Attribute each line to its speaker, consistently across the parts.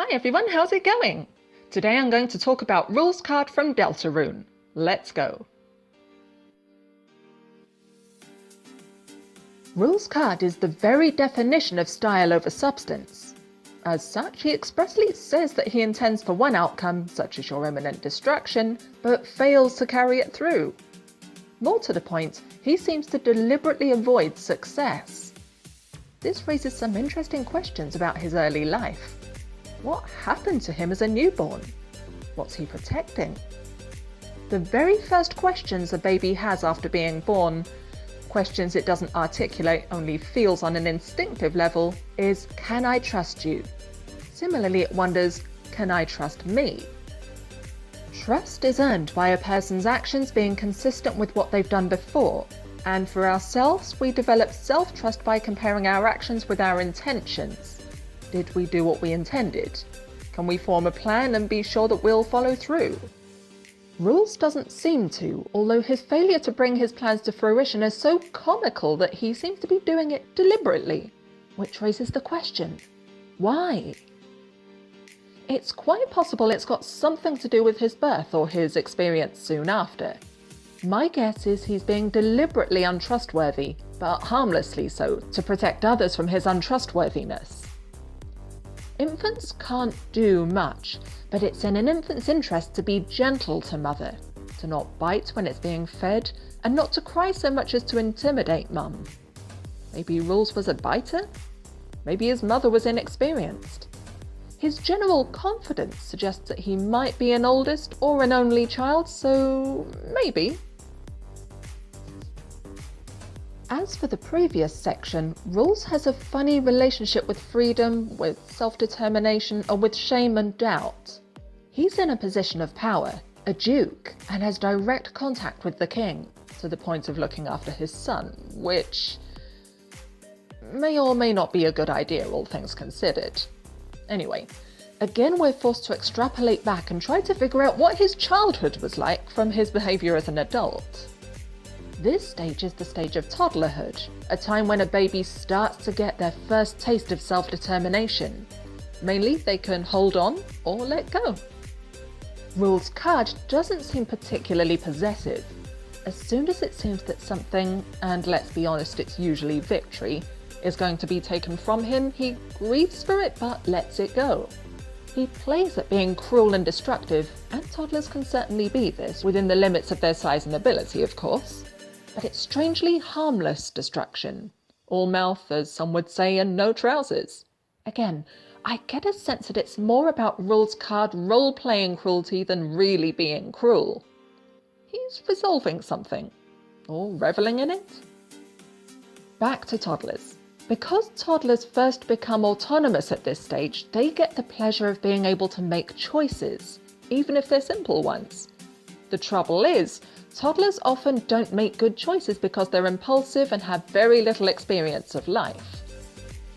Speaker 1: Hi everyone, how's it going? Today I'm going to talk about Rouxls Kaard from Deltarune. Let's go. Rouxls Kaard is the very definition of style over substance. As such, he expressly says that he intends for one outcome, such as your imminent destruction, but fails to carry it through. More to the point, he seems to deliberately avoid success. This raises some interesting questions about his early life. What happened to him as a newborn? What's he protecting? The very first questions a baby has after being born, questions it doesn't articulate, only feels on an instinctive level, is, can I trust you? Similarly, it wonders, can I trust me? Trust is earned by a person's actions being consistent with what they've done before, and for ourselves, we develop self-trust by comparing our actions with our intentions. Did we do what we intended? Can we form a plan and be sure that we'll follow through? Rouxls doesn't seem to, although his failure to bring his plans to fruition is so comical that he seems to be doing it deliberately, which raises the question, why? It's quite possible it's got something to do with his birth or his experience soon after. My guess is he's being deliberately untrustworthy, but harmlessly so, to protect others from his untrustworthiness. Infants can't do much, but it's in an infant's interest to be gentle to mother, to not bite when it's being fed, and not to cry so much as to intimidate mum. Maybe Rouxls was a biter? Maybe his mother was inexperienced. His general confidence suggests that he might be an oldest or an only child, so maybe. As for the previous section, Rouxls has a funny relationship with freedom, with self-determination, or with shame and doubt. He's in a position of power, a duke, and has direct contact with the king, to the point of looking after his son, which may or may not be a good idea, all things considered. Anyway, again we're forced to extrapolate back and try to figure out what his childhood was like from his behaviour as an adult. This stage is the stage of toddlerhood, a time when a baby starts to get their first taste of self-determination. Mainly, they can hold on or let go. Rouxls Kaard doesn't seem particularly possessive. As soon as it seems that something, and let's be honest, it's usually victory, is going to be taken from him, he grieves for it but lets it go. He plays at being cruel and destructive, and toddlers can certainly be this, within the limits of their size and ability, of course. But it's strangely harmless destruction. All mouth, as some would say, and no trousers. Again, I get a sense that it's more about Rouxls Kaard role-playing cruelty than really being cruel. He's resolving something, or reveling in it. Back to toddlers. Because toddlers first become autonomous at this stage, they get the pleasure of being able to make choices, even if they're simple ones. The trouble is, toddlers often don't make good choices because they're impulsive and have very little experience of life.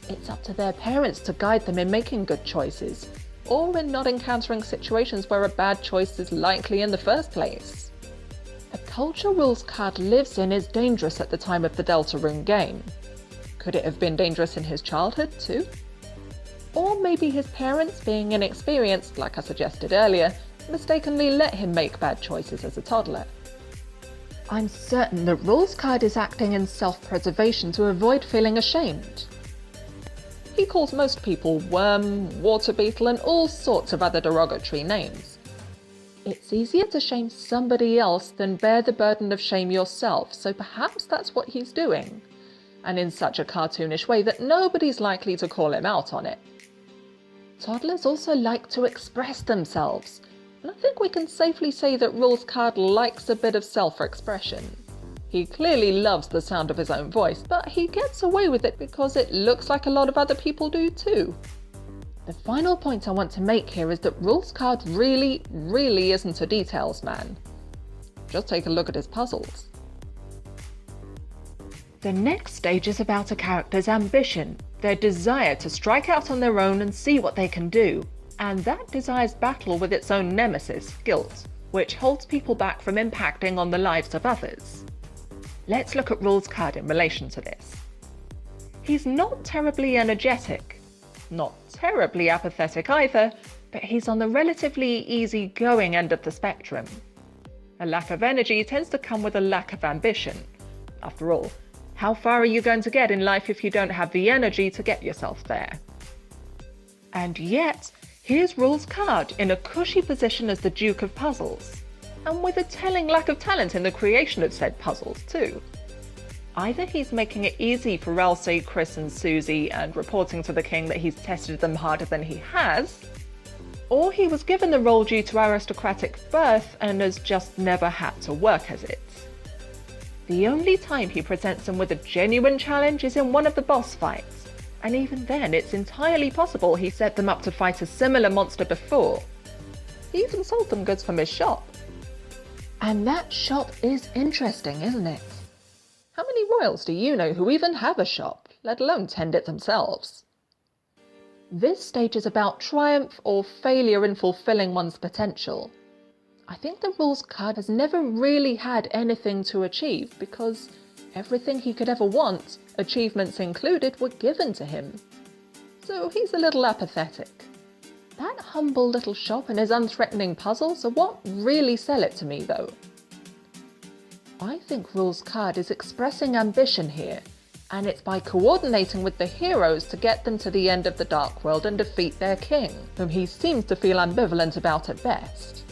Speaker 1: It's up to their parents to guide them in making good choices, or in not encountering situations where a bad choice is likely in the first place. The culture Rouxls Kaard lives in is dangerous at the time of the Deltarune game. Could it have been dangerous in his childhood too? Or maybe his parents, being inexperienced, like I suggested earlier, mistakenly let him make bad choices as a toddler. I'm certain that Rouxls Kaard is acting in self-preservation to avoid feeling ashamed. He calls most people worm, water beetle, and all sorts of other derogatory names. It's easier to shame somebody else than bear the burden of shame yourself, so perhaps that's what he's doing, and in such a cartoonish way that nobody's likely to call him out on it. Toddlers also like to express themselves, and I think we can safely say that Rouxls Kaard likes a bit of self-expression. He clearly loves the sound of his own voice, but he gets away with it because it looks like a lot of other people do too. The final point I want to make here is that Rouxls Kaard really isn't a details man. Just take a look at his puzzles. The next stage is about a character's ambition, their desire to strike out on their own and see what they can do. And that desire's battle with its own nemesis, guilt, which holds people back from impacting on the lives of others. Let's look at Rouxls Kaard in relation to this. He's not terribly energetic. Not terribly apathetic either, but he's on the relatively easygoing end of the spectrum. A lack of energy tends to come with a lack of ambition. After all, how far are you going to get in life if you don't have the energy to get yourself there? And yet, here's Rouxls Kaard in a cushy position as the Duke of Puzzles, and with a telling lack of talent in the creation of said puzzles too. Either he's making it easy for Ralsei, Chris and Susie and reporting to the king that he's tested them harder than he has, or he was given the role due to aristocratic birth and has just never had to work at it. The only time he presents them with a genuine challenge is in one of the boss fights, and even then it's entirely possible he set them up to fight a similar monster before. He even sold them goods from his shop. And that shop is interesting, isn't it? How many royals do you know who even have a shop, let alone tend it themselves? This stage is about triumph or failure in fulfilling one's potential. I think the Rouxls Kaard has never really had anything to achieve because everything he could ever want, achievements included, were given to him. So he's a little apathetic. That humble little shop and his unthreatening puzzles are what really sell it to me though. I think Rouxls Kaard is expressing ambition here, and it's by coordinating with the heroes to get them to the end of the Dark World and defeat their king, whom he seems to feel ambivalent about at best.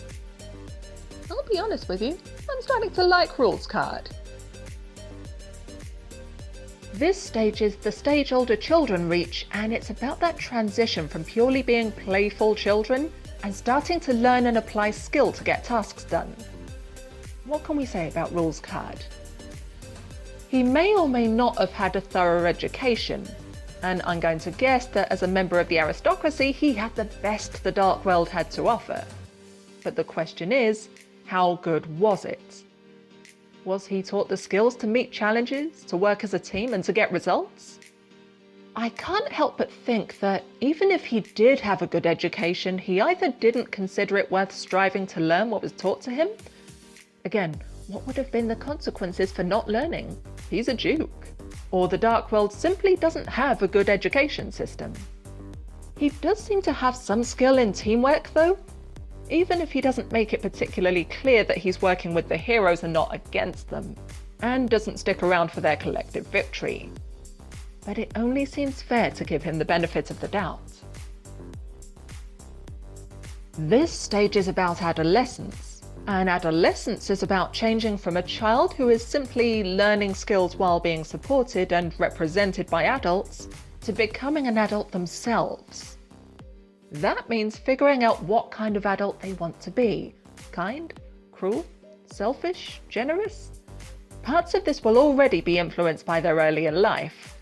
Speaker 1: I'll be honest with you, I'm starting to like Rouxls Kaard. This stage is the stage older children reach, and it's about that transition from purely being playful children and starting to learn and apply skill to get tasks done. What can we say about Rouxls Kaard? He may or may not have had a thorough education, and I'm going to guess that as a member of the aristocracy he had the best the Dark World had to offer. But the question is, how good was it? Was he taught the skills to meet challenges, to work as a team and to get results? I can't help but think that even if he did have a good education, he either didn't consider it worth striving to learn what was taught to him. Again, what would have been the consequences for not learning? He's a duke. Or the Dark World simply doesn't have a good education system. He does seem to have some skill in teamwork though, even if he doesn't make it particularly clear that he's working with the heroes and not against them, and doesn't stick around for their collective victory. But it only seems fair to give him the benefit of the doubt. This stage is about adolescence, and adolescence is about changing from a child who is simply learning skills while being supported and represented by adults to becoming an adult themselves. That means figuring out what kind of adult they want to be. Kind, cruel, selfish, generous? Parts of this will already be influenced by their earlier life.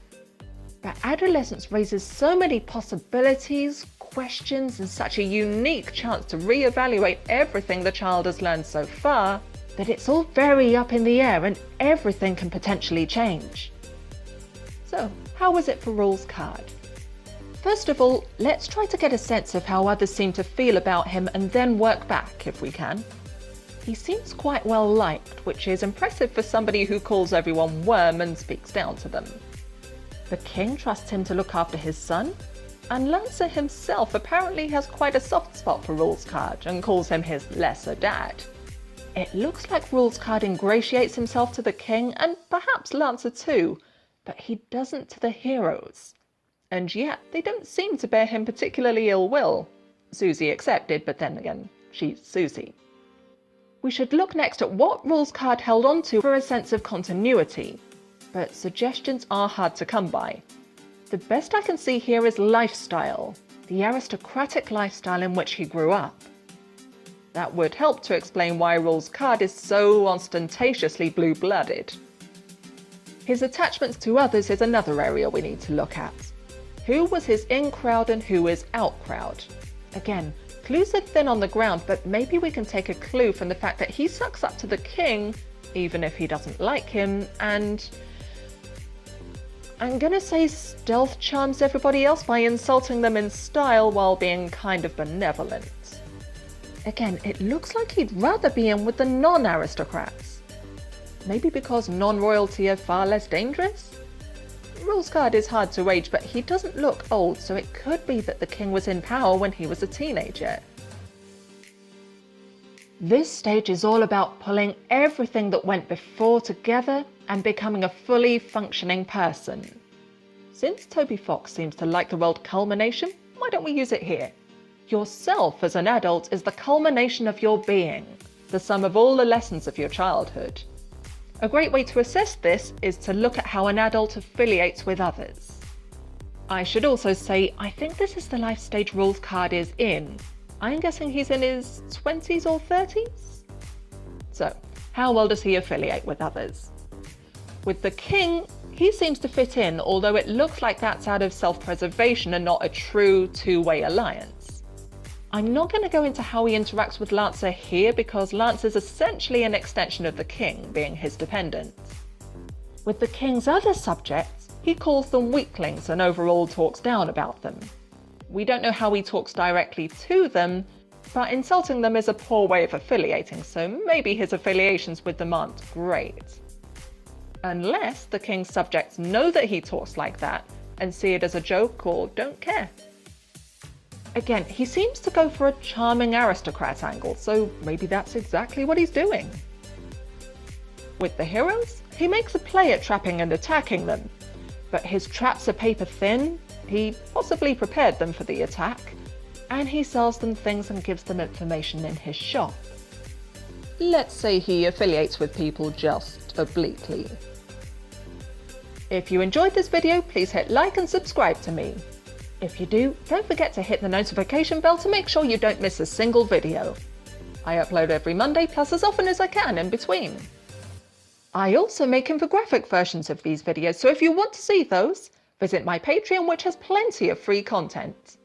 Speaker 1: But adolescence raises so many possibilities, questions, and such a unique chance to re-evaluate everything the child has learned so far that it's all very up in the air and everything can potentially change. So, how was it for Rouxls Kaard? First of all, let's try to get a sense of how others seem to feel about him and then work back if we can. He seems quite well liked, which is impressive for somebody who calls everyone worm and speaks down to them. The king trusts him to look after his son, and Lancer himself apparently has quite a soft spot for Rouxls Kaard and calls him his lesser dad. It looks like Rouxls Kaard ingratiates himself to the king and perhaps Lancer too, but he doesn't to the heroes. And yet they don't seem to bear him particularly ill will. Susie accepted, but then again, she's Susie. We should look next at what Rouxls Kaard held on to for a sense of continuity, but suggestions are hard to come by. The best I can see here is lifestyle, the aristocratic lifestyle in which he grew up. That would help to explain why Rouxls Kaard is so ostentatiously blue-blooded. His attachments to others is another area we need to look at. Who was his in-crowd and who is out-crowd? Again, clues are thin on the ground, but maybe we can take a clue from the fact that he sucks up to the king, even if he doesn't like him, and I'm gonna say stealth charms everybody else by insulting them in style while being kind of benevolent. Again, it looks like he'd rather be in with the non-aristocrats. Maybe because non-royalty are far less dangerous? Rouxls Kaard is hard to age, but he doesn't look old, so it could be that the king was in power when he was a teenager. This stage is all about pulling everything that went before together and becoming a fully functioning person. Since Toby Fox seems to like the word culmination, why don't we use it here? Yourself as an adult is the culmination of your being, the sum of all the lessons of your childhood. A great way to assess this is to look at how an adult affiliates with others. I should also say, I think this is the life stage Rouxls Kaard is in. I'm guessing he's in his 20s or 30s? So, how well does he affiliate with others? With the king, he seems to fit in, although it looks like that's out of self-preservation and not a true two-way alliance. I'm not going to go into how he interacts with Lancer here because Lance is essentially an extension of the king, being his dependent. With the king's other subjects, he calls them weaklings and overall talks down about them. We don't know how he talks directly to them, but insulting them is a poor way of affiliating, so maybe his affiliations with them aren't great. Unless the king's subjects know that he talks like that and see it as a joke or don't care. Again, he seems to go for a charming aristocrat angle, so maybe that's exactly what he's doing. With the heroes, he makes a play at trapping and attacking them, but his traps are paper thin. He possibly prepared them for the attack, and he sells them things and gives them information in his shop. Let's say he affiliates with people just obliquely. If you enjoyed this video, please hit like and subscribe to me. If you do, don't forget to hit the notification bell to make sure you don't miss a single video. I upload every Monday, plus as often as I can in between. I also make infographic versions of these videos, so if you want to see those, visit my Patreon, which has plenty of free content.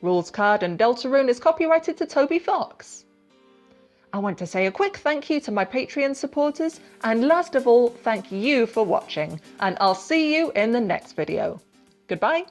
Speaker 1: Rouxls Kaard and Deltarune is copyrighted to Toby Fox. I want to say a quick thank you to my Patreon supporters, and last of all, thank you for watching, and I'll see you in the next video. Goodbye.